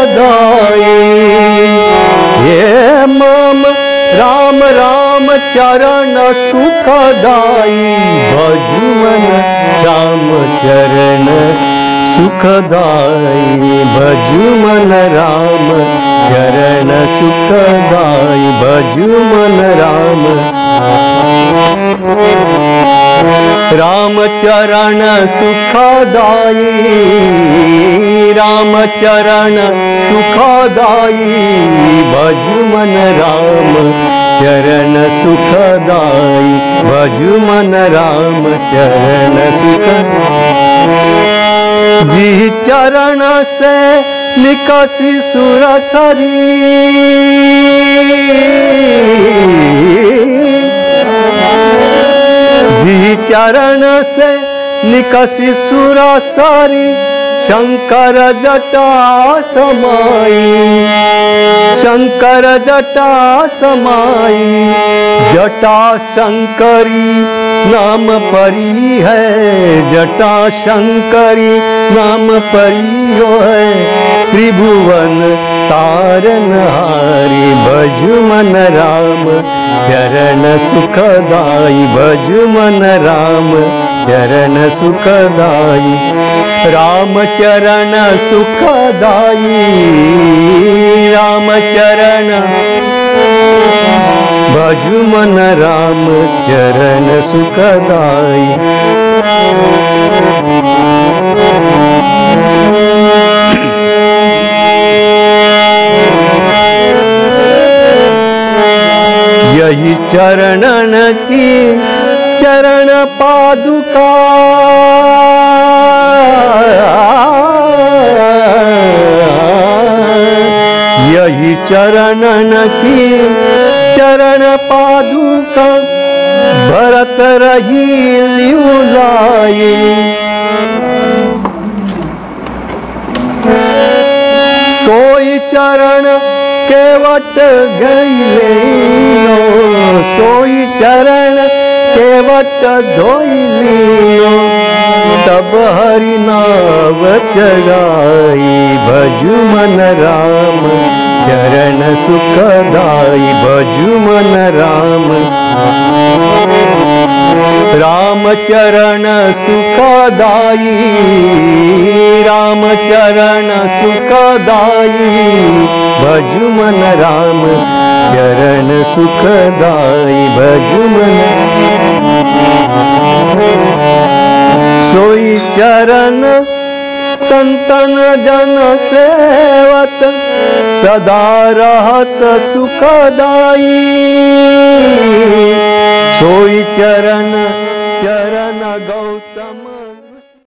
सुखदाई। ये मम राम राम चरण सुखदाई, भजु मन राम चरण सुखदाई, भजु मन राम चरण सुखदाई, भजु मन राम। राम चरण सुखदाई, राम चरण सुखदाई, भजु मन राम चरण सुखदाई, भजु मन राम चरण सुखदाई। जी चरण से निकसी सुरसरी, जी चरण से निकसी सुरसरी, शंकर जटा समाई, शंकर जटा समाई, जटा शंकरी नाम परी है, जटा शंकरी नाम परी हो है, त्रिभुवन तारनहारी, भजु मन राम चरण सुखदाई, भजु मन राम चरण सुखदाई, राम चरण सुखदाई, राम चरण भजु मन राम चरण सुखदाई। यही चरणन की चरण पादुका, यही चरणन की चरण पादुका, भरत रही लिउलाई, सोई चरण केवट गईले, सोई चरण केवट धोइलियो, तब हरि नाम चढ़ाई, भजु मन राम चरण सुखदाई, भजु मन राम। राम चरण सुखदाई, राम चरण सुखदाई, भजु मन राम चरण सुखदाई, भजु मन। सोई चरण संतन जन सेवत, सदा रहत सुखदाई, सोई चरण चरण गौतम।